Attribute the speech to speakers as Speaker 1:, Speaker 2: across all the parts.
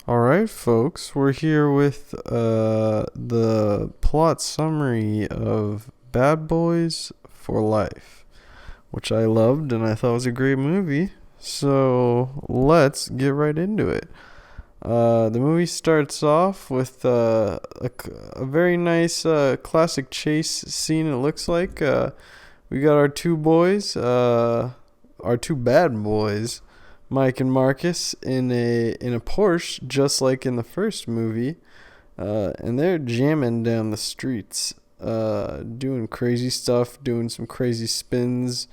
Speaker 1: All right, folks, we're here with the plot summary of Bad Boys for Life, which I loved and I thought was a great movie. So let's get right into it. The movie starts off with a very nice classic chase scene, it looks like. We got our two boys, our two bad boys, Mike and Marcus, in a Porsche, just like in the first movie, and they're jamming down the streets, doing crazy stuff, doing some crazy spins.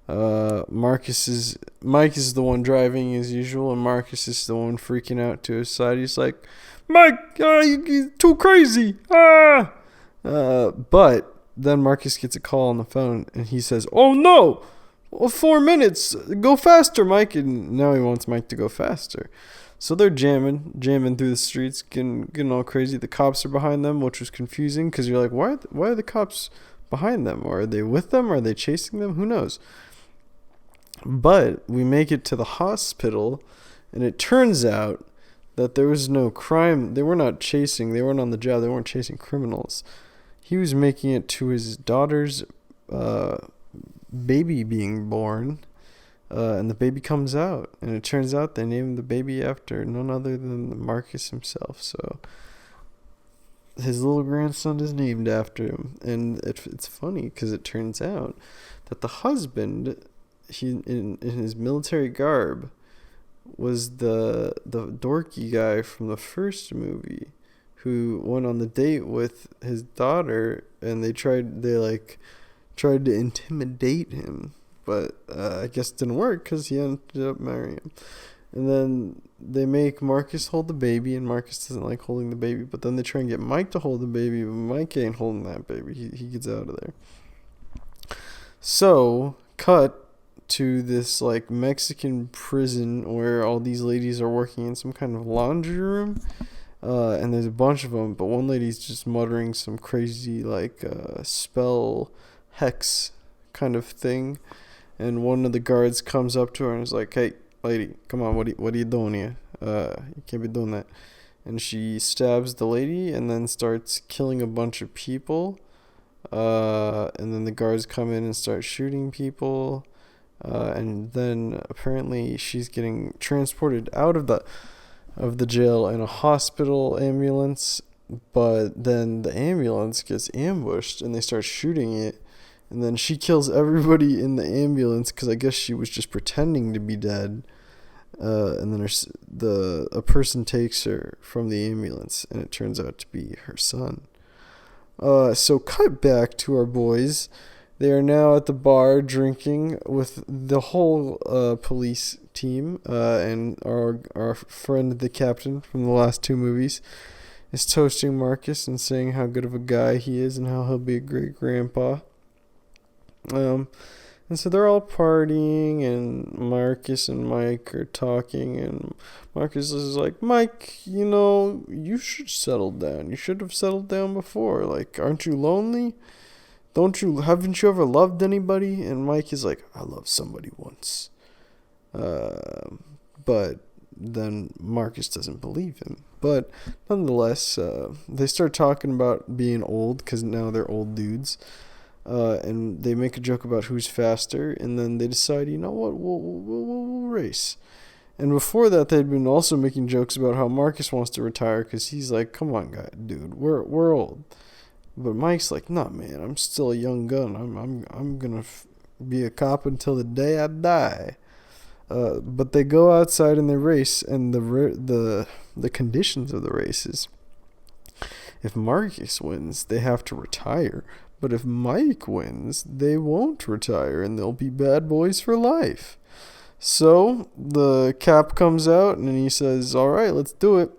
Speaker 1: Mike is the one driving as usual, and Marcus is the one freaking out to his side. He's like, "Mike, you're too crazy!" But then Marcus gets a call on the phone, and he says, "Oh no! Well, 4 minutes. Go faster, Mike!" And now he wants Mike to go faster. So they're jamming through the streets, getting all crazy. The cops are behind them, which was confusing because you're like, why are the cops behind them? Or are they with them? Are they chasing them? Who knows? But we make it to the hospital, and it turns out that there was no crime. They weren't on the job, they weren't chasing criminals. He was making it to his daughter's uh, baby being born, and the baby comes out. And it turns out they named the baby after none other than Marcus himself. So his little grandson is named after him. And it's funny because it turns out that the husband, in his military garb, was the dorky guy from the first movie who went on the date with his daughter, and they tried to intimidate him, but I guess it didn't work because he ended up marrying him. And then they make Marcus hold the baby, and Marcus doesn't like holding the baby, but then they try and get Mike to hold the baby, but Mike ain't holding that baby. He gets out of there. So, cut to this like Mexican prison where all these ladies are working in some kind of laundry room, and there's a bunch of them, but one lady's just muttering some crazy like spell hex kind of thing, and one of the guards comes up to her and is like, "Hey, lady, come on, what are you doing here? You can't be doing that." And she stabs the lady and then starts killing a bunch of people. And then the guards come in and start shooting people. And then apparently she's getting transported out of the jail in a hospital ambulance, but then the ambulance gets ambushed and they start shooting it, and then she kills everybody in the ambulance because I guess she was just pretending to be dead. And then a person takes her from the ambulance, and it turns out to be her son. So cut back to our boys. They are now at the bar drinking with the whole police team, and our friend the captain from the last two movies is toasting Marcus and saying how good of a guy he is and how he'll be a great grandpa. And so they're all partying, and Marcus and Mike are talking, and Marcus is like, "Mike, you should settle down. You should have settled down before. Like, aren't you lonely? Haven't you ever loved anybody?" And Mike is like, "I loved somebody once." But then Marcus doesn't believe him. But nonetheless, they start talking about being old because now they're old dudes. And they make a joke about who's faster, and then they decide, you know what, we'll race. And before that, they'd been also making jokes about how Marcus wants to retire because he's like, "Come on, guy, dude, we're old." But Mike's like, "Nah, man, I'm still a young gun. I'm gonna be a cop until the day I die." But they go outside and they race, and the conditions of the race is, if Marcus wins, they have to retire. But if Mike wins, they won't retire, and they'll be bad boys for life. So the cap comes out, and he says, "All right, let's do it."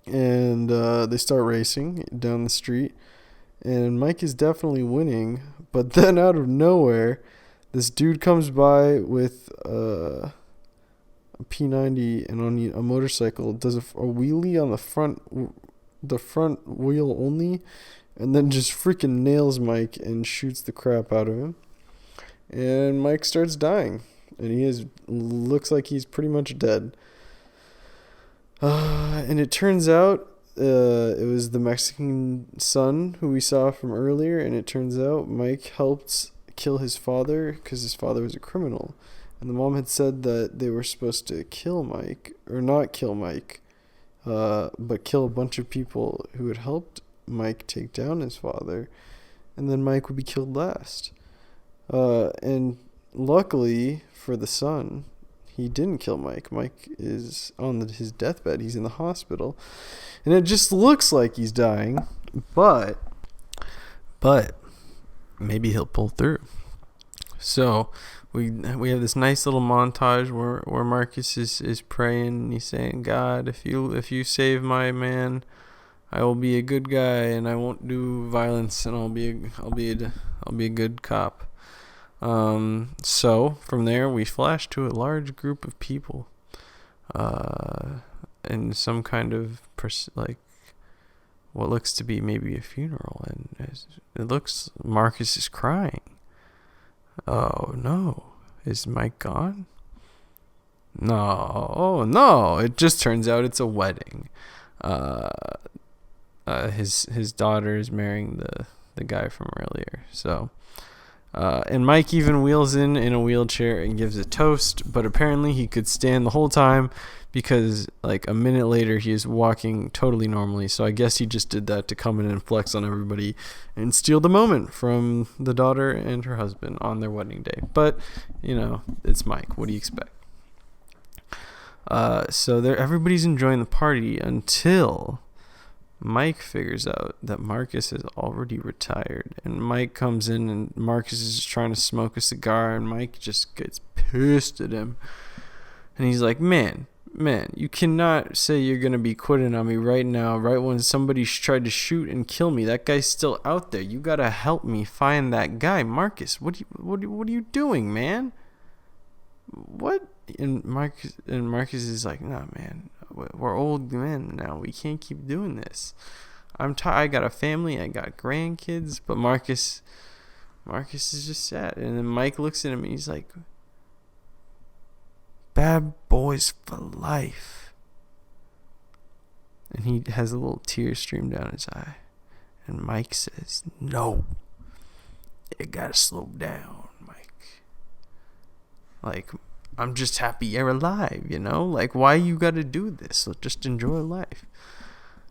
Speaker 1: And they start racing down the street. And Mike is definitely winning. But then out of nowhere, this dude comes by with a P90 and on a motorcycle, does a wheelie on the front wheel only, and then just freaking nails Mike and shoots the crap out of him. And Mike starts dying. and looks like he's pretty much dead. And it turns out it was the Mexican son who we saw from earlier, and it turns out Mike helped kill his father because his father was a criminal. And the mom had said that they were supposed to kill Mike, or not kill Mike, but kill a bunch of people who had helped Mike take down his father, and then Mike would be killed last. And luckily for the son, he didn't kill Mike. Mike is on his deathbed. He's in the hospital, and it just looks like he's dying, but maybe he'll pull through. So we have this nice little montage where Marcus is praying, and he's saying, God, if you save my man, I will be a good guy and I won't do violence, and I'll be a good cop. So from there we flash to a large group of people, in some kind of like what looks to be maybe a funeral, and it looks Marcus is crying. Oh no, is Mike gone? No, it just turns out it's a wedding. His daughter is marrying the guy from earlier. So, and Mike even wheels in a wheelchair and gives a toast, but apparently he could stand the whole time because like a minute later he is walking totally normally. So I guess he just did that to come in and flex on everybody and steal the moment from the daughter and her husband on their wedding day. But, it's Mike. What do you expect? So everybody's enjoying the party until Mike figures out that Marcus has already retired, and Mike comes in and Marcus is just trying to smoke a cigar, and Mike just gets pissed at him, and he's like, man, you cannot say you're gonna be quitting on me right now, right when somebody tried to shoot and kill me. That guy's still out there. You gotta help me find that guy. Marcus, what are you doing, man? What? And Marcus is like, nah, man, we're old men now. We can't keep doing this. I got a family. I got grandkids. But Marcus is just sad. And then Mike looks at him and he's like, bad boys for life. And he has a little tear stream down his eye. And Mike says, no, you gotta slow down, Mike. Like, I'm just happy you're alive, Like, why you gotta do this? So just enjoy life.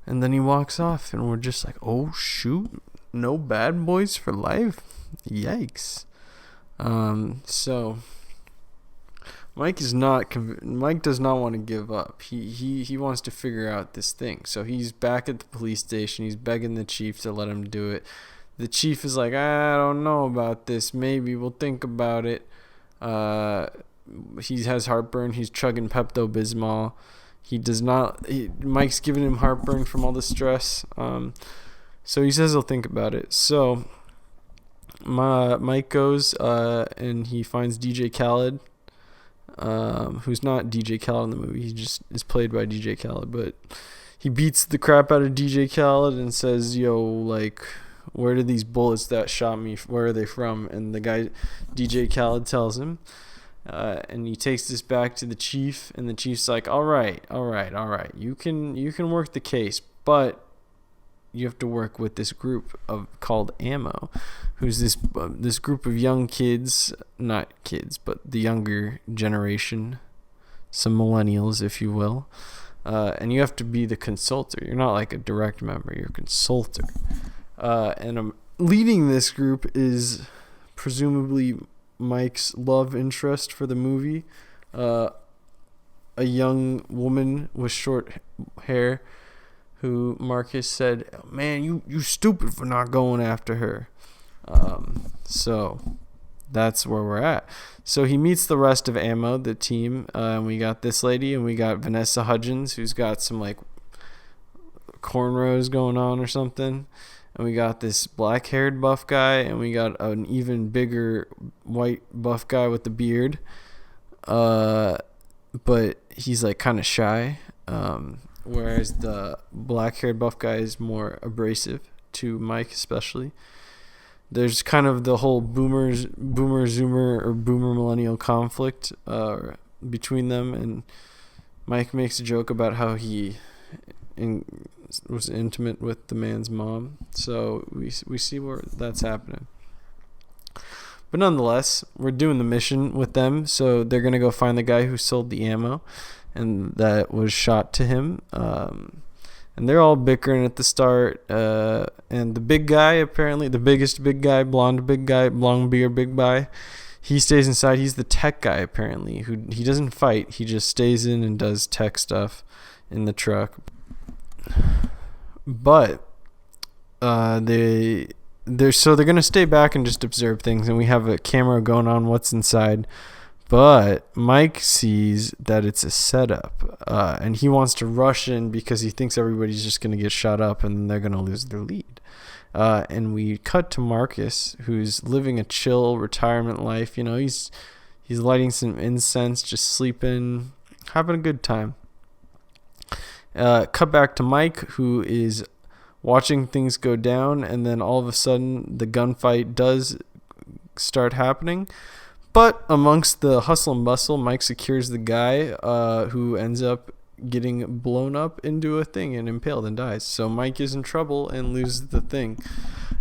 Speaker 1: And then he walks off, and we're just like, oh, shoot. No bad boys for life? Yikes. So Mike does not want to give up. He wants to figure out this thing. So he's back at the police station. He's begging the chief to let him do it. The chief is like, I don't know about this. Maybe we'll think about it. He has heartburn. He's chugging Pepto-Bismol. Mike's giving him heartburn from all the stress. So he says he'll think about it. So Mike goes and he finds DJ Khaled, who's not DJ Khaled in the movie. He just is played by DJ Khaled, but he beats the crap out of DJ Khaled and says, yo, like, where did these bullets that shot me, where are they from? And the guy, DJ Khaled, tells him. And he takes this back to the chief, and the chief's like, all right. You can work the case, but you have to work with this group called Ammo, who's this group of young kids, not kids, but the younger generation, some millennials, if you will. And you have to be the consultor. You're not like a direct member, you're a consultor. And leading this group is presumably Mike's love interest for the movie, a young woman with short hair who Marcus said, man, you stupid for not going after her. So that's where we're at. So he meets the rest of Ammo, the team, and we got this lady, and we got Vanessa Hudgens, who's got some like cornrows going on or something. And we got this black-haired buff guy, and we got an even bigger white buff guy with the beard. But he's like kind of shy. Whereas the black-haired buff guy is more abrasive to Mike especially. there's kind of the whole boomer zoomer or boomer millennial conflict between them, and Mike makes a joke about how he was intimate with the man's mom. So we see where that's happening. But nonetheless, we're doing the mission with them. So they're going to go find the guy who sold the ammo and that was shot to him. And they're all bickering at the start. And the big guy, apparently, the biggest big guy, blonde beard big guy, he stays inside. He's the tech guy, apparently. He doesn't fight. He just stays in and does tech stuff in the truck. But they're going to stay back and just observe things. And we have a camera going on what's inside. But Mike sees that it's a setup, and he wants to rush in because he thinks everybody's just going to get shot up and they're going to lose their lead. And we cut to Marcus, who's living a chill retirement life. You know, he's lighting some incense, just sleeping, having a good time. Cut back to Mike, who is watching things go down, and then all of a sudden the gunfight does start happening. But amongst the hustle and bustle, Mike secures the guy who ends up getting blown up into a thing and impaled and dies. So Mike is in trouble and loses the thing.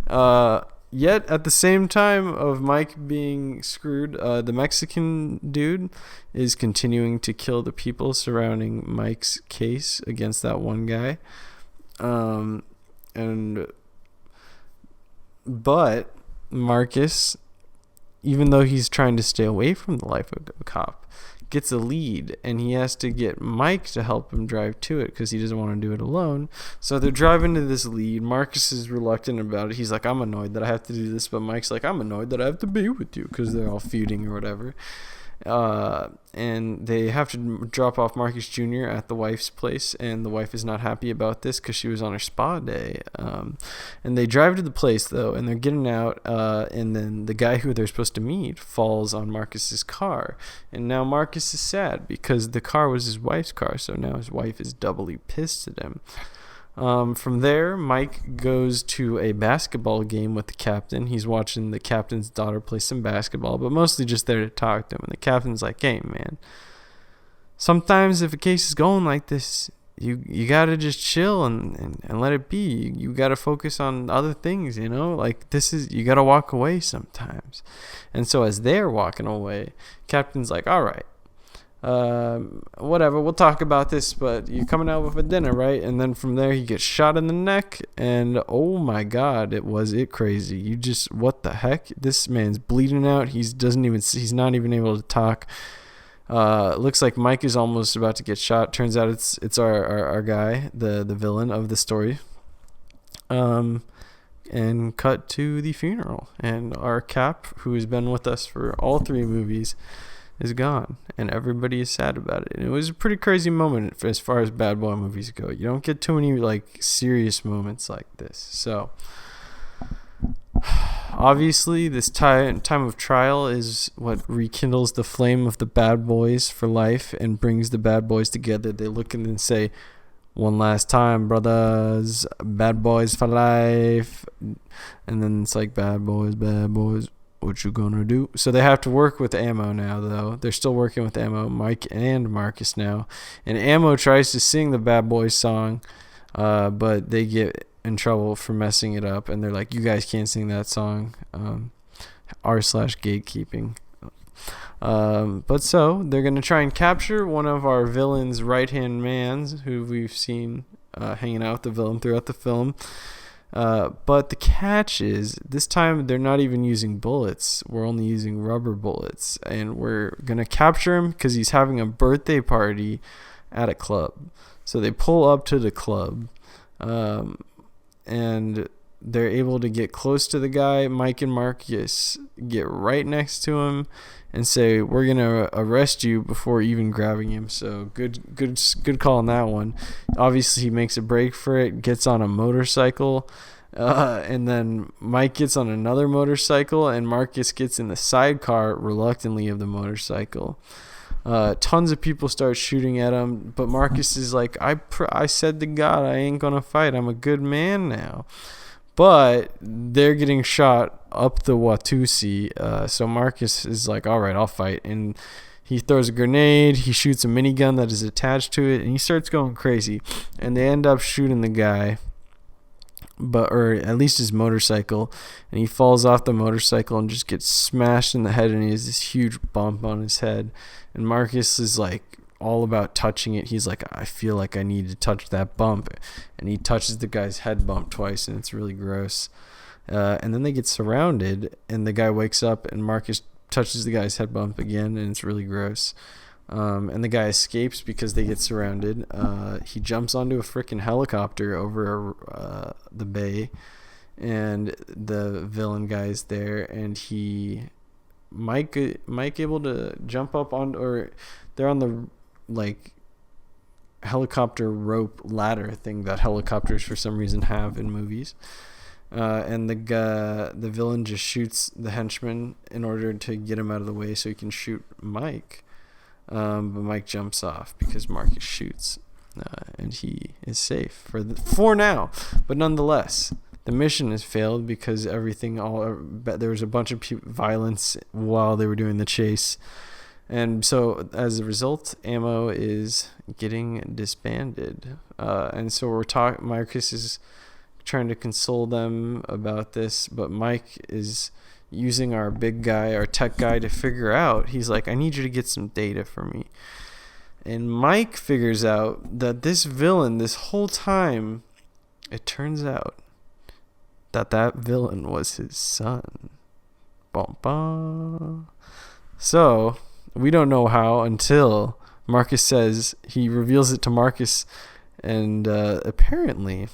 Speaker 1: Yet at the same time of Mike being screwed, the Mexican dude is continuing to kill the people surrounding Mike's case against that one guy. But Marcus, even though he's trying to stay away from the life of a cop, gets a lead, and he has to get Mike to help him drive to it because he doesn't want to do it alone. So they're driving to this lead. Marcus is reluctant about it. He's like, I'm annoyed that I have to do this, but Mike's like, I'm annoyed that I have to be with you, because they're all feuding or whatever. And they have to drop off Marcus Jr. at the wife's place, and the wife is not happy about this because she was on her spa day. And they drive to the place, though, and they're getting out, and then the guy who they're supposed to meet falls on Marcus's car, and now Marcus is sad because the car was his wife's car, so now his wife is doubly pissed at him. From there, Mike goes to a basketball game with the captain. He's watching the captain's daughter play some basketball, but mostly just there to talk to him. And the captain's like, hey, man, sometimes if a case is going like this, you got to just chill and let it be. You got to focus on other things, you know? Like, you got to walk away sometimes. And so as they're walking away, captain's like, all right, whatever, we'll talk about this, but you're coming out with a dinner, right? And then from there he gets shot in the neck, and oh my god, was it crazy. What the heck? This man's bleeding out. He's not even able to talk. Looks like Mike is almost about to get shot. Turns out it's our guy, the villain of the story. And cut to the funeral, and our Cap, who has been with us for all three movies, is gone, and everybody is sad about it. And it was a pretty crazy moment as far as bad boy movies go. You don't get too many like serious moments like this. So obviously this time of trial is what rekindles the flame of the bad boys for life and brings the bad boys together. They look in and say, one last time, brothers, bad boys for life. And then it's like, bad boys, what you gonna do? So they have to work with Ammo now, though. They're still working with Ammo, Mike and Marcus now. And Ammo tries to sing the Bad Boys song, but they get in trouble for messing it up. And they're like, you guys can't sing that song. r/gatekeeping. But so they're going to try and capture one of our villain's right-hand mans, who we've seen hanging out with the villain throughout the film. But the catch is, this time they're not even using bullets. We're only using rubber bullets. And we're going to capture him because he's having a birthday party at a club. So they pull up to the club, and they're able to get close to the guy. Mike and Marcus get right next to him and say, we're going to arrest you before even grabbing him. So good call on that one. Obviously, he makes a break for it, gets on a motorcycle, and then Mike gets on another motorcycle, and Marcus gets in the sidecar reluctantly of the motorcycle. Tons of people start shooting at him, but Marcus is like, I said to God, I ain't going to fight. I'm a good man now. but they're getting shot up the Watusi. So Marcus is like, all right, I'll fight. And he throws a grenade. He shoots a minigun that is attached to it, and he starts going crazy. And they end up shooting the guy, or at least his motorcycle. And he falls off the motorcycle and just gets smashed in the head, and he has this huge bump on his head. And Marcus is like all about touching it. He's like, I feel like I need to touch that bump. And he touches the guy's head bump twice, and it's really gross. And then they get surrounded, and the guy wakes up, and Marcus touches the guy's head bump again, and it's really gross. And the guy escapes because they get surrounded. He jumps onto a freaking helicopter over the bay, and the villain guy's there, and Mike able to jump up on, or they're on the like helicopter rope ladder thing that helicopters for some reason have in movies. And the villain just shoots the henchman in order to get him out of the way so he can shoot Mike. But Mike jumps off because Marcus shoots, and he is safe for now. But nonetheless, the mission has failed because there was a bunch of violence while they were doing the chase. And so as a result, Ammo is getting disbanded. And so Marcus is trying to console them about this, but Mike is using our tech guy to figure out. He's like, I need you to get some data for me. And Mike figures out that this villain, this whole time, it turns out that villain was his son. Bum, bum. So we don't know how until Marcus says, he reveals it to Marcus, and apparently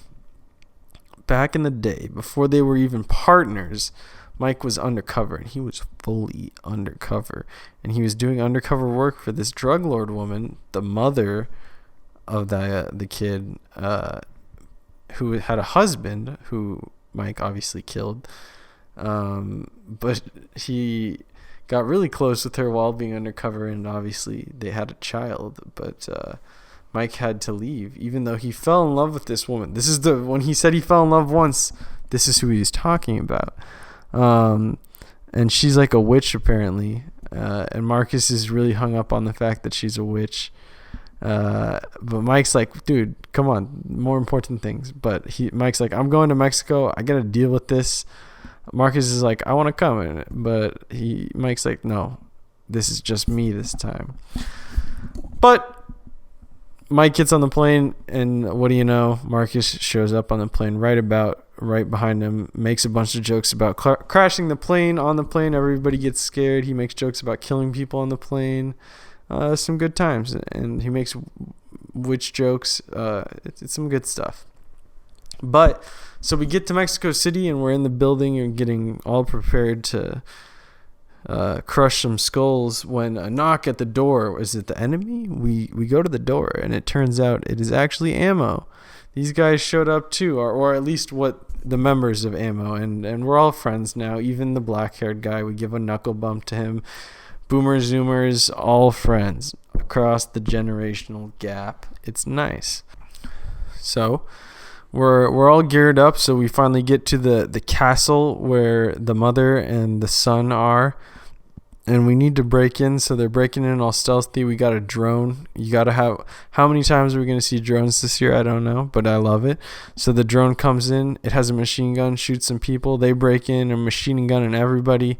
Speaker 1: back in the day, before they were even partners, Mike was undercover, and he was fully undercover, and he was doing undercover work for this drug lord woman, the mother of the kid, who had a husband who Mike obviously killed, but he got really close with her while being undercover, and obviously they had a child, but Mike had to leave, even though he fell in love with this woman. This is when he said he fell in love once, this is who he was talking about. And she's like a witch apparently, and Marcus is really hung up on the fact that she's a witch. But Mike's like, dude, come on, more important things. But Mike's like, I'm going to Mexico, I gotta deal with this. Marcus is like, I want to come, but Mike's like, no, this is just me this time. But Mike gets on the plane, and what do you know? Marcus shows up on the plane right behind him, makes a bunch of jokes about crashing the plane. On the plane, everybody gets scared. He makes jokes about killing people on the plane. Some good times, and he makes witch jokes. It's some good stuff. But so we get to Mexico City, and we're in the building and getting all prepared to crush some skulls, when a knock at the door. Is it the enemy? We go to the door, and it turns out it is actually Ammo. These guys showed up too, or at least what the members of Ammo, and we're all friends now. Even the black-haired guy, we give a knuckle bump to him. Boomer Zoomers, all friends across the generational gap. It's nice. So we're all geared up, so we finally get to the castle where the mother and the son are, and we need to break in. So they're breaking in all stealthy. We got a drone. You gotta have, how many times are we gonna see drones this year? I don't know, but I love it. So the drone comes in, it has a machine gun, shoots some people. They break in, a machine gun and everybody.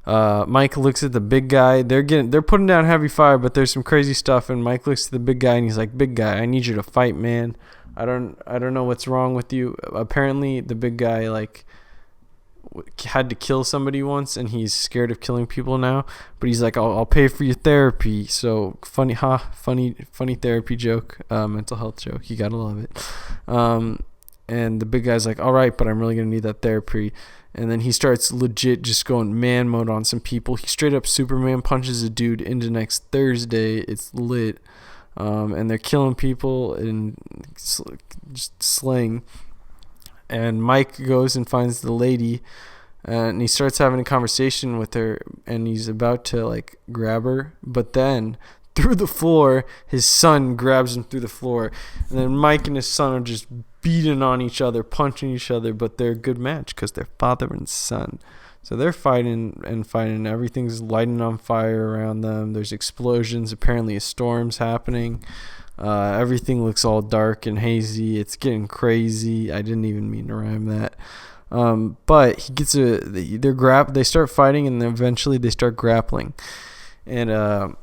Speaker 1: Mike looks at the big guy. They're putting down heavy fire, but there's some crazy stuff, and Mike looks at the big guy and he's like, big guy, I need you to fight, man. I don't know what's wrong with you. Apparently the big guy like had to kill somebody once, and he's scared of killing people now, but he's like, I'll pay for your therapy. So funny therapy joke, mental health joke, you gotta love it. And the big guy's like, all right, but I'm really gonna need that therapy. And then he starts legit just going man mode on some people. He straight up Superman punches a dude into next Thursday. It's lit. And they're killing people and just slaying. And Mike goes and finds the lady, and he starts having a conversation with her, and he's about to like grab her, but then through the floor. His son grabs him through the floor. And then Mike and his son are just beating on each other, punching each other. But they're a good match because they're father and son. So they're fighting and fighting. Everything's lighting on fire around them. There's explosions. Apparently a storm's happening. Everything looks all dark and hazy. It's getting crazy. I didn't even mean to rhyme that. But he gets they start fighting, and then eventually they start grappling. And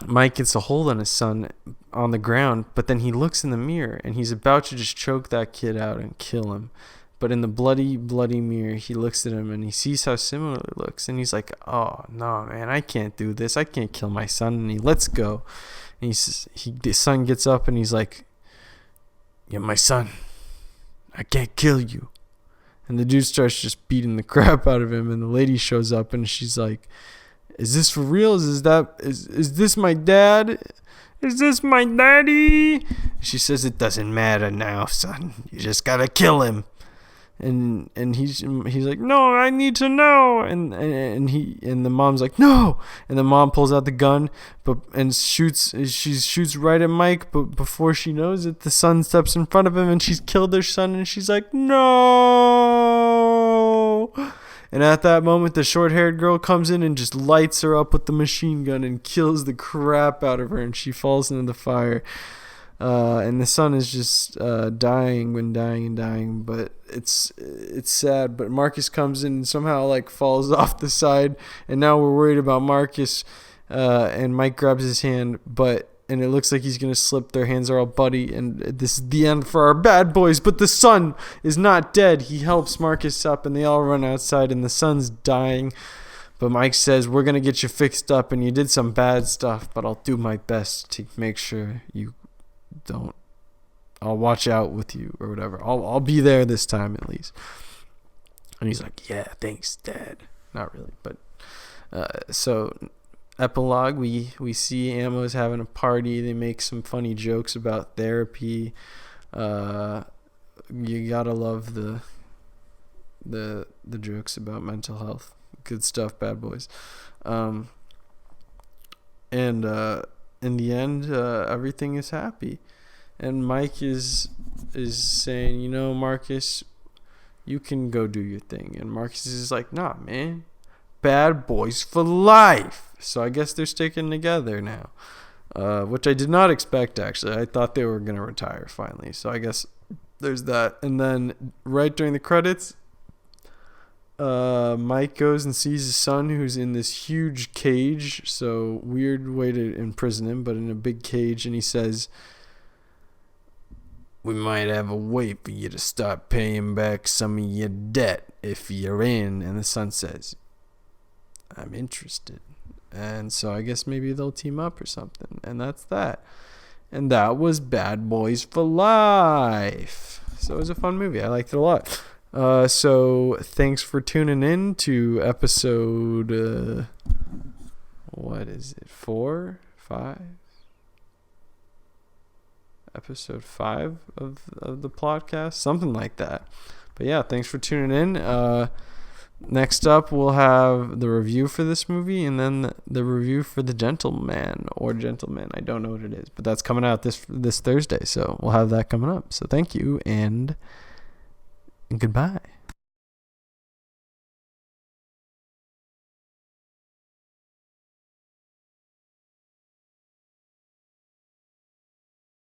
Speaker 1: Mike gets a hold on his son on the ground, but then he looks in the mirror, and he's about to just choke that kid out and kill him. But in the bloody the he looks at him and he sees how similar it looks. And he's like, oh, no, man, I can't do this. I can't kill my son. And he lets go. And the son gets up and he's like, you're my son. I can't kill you. And the dude starts just beating the crap out of him. And the lady shows up and she's like, is this for real? Is this my dad? Is this my daddy? She says, it doesn't matter now, son. You just gotta kill him. And he's like, no, I need to know. And the mom's like, no. And the mom pulls out the gun, she shoots right at Mike. But before she knows it, the son steps in front of him, and she's killed their son. And she's like, no. And at that moment, the short-haired girl comes in and just lights her up with the machine gun and kills the crap out of her, and she falls into the fire. And the son is just dying, but it's sad. But Marcus comes in and somehow like falls off the side, and now we're worried about Marcus. And Mike grabs his hand, and it looks like he's gonna slip. Their hands are all bloody, and this is the end for our bad boys. But the son is not dead. He helps Marcus up, and they all run outside, and the son's dying. But Mike says, we're gonna get you fixed up, and you did some bad stuff, but I'll do my best to make sure you don't. I'll watch out with you or whatever. I'll be there this time at least. And he's like, yeah, thanks, Dad. Not really, but so epilogue, we see Ammo's having a party. They make some funny jokes about therapy. You gotta love the jokes about mental health. Good stuff, bad boys. And in the end, everything is happy. And Mike is saying, Marcus, you can go do your thing. And Marcus is like, nah, man, bad boys for life. So I guess they're sticking together now, which I did not expect, actually. I thought they were going to retire finally. So I guess there's that. And then right during the credits, Mike goes and sees his son, who's in this huge cage. So weird way to imprison him, but in a big cage. And he says, we might have a way for you to start paying back some of your debt if you're in. And the son says, I'm interested. And so I guess maybe they'll team up or something. And that's that. And that was Bad Boys for Life. So it was a fun movie. I liked it a lot. So thanks for tuning in to episode, what is it, 4, 5? Episode 5 of the podcast, something like that. But yeah, thanks for tuning in. Next up, we'll have the review for this movie, and then the review for The Gentleman or Gentleman. I don't know what it is, but that's coming out this Thursday, so we'll have that coming up. So thank you, and goodbye.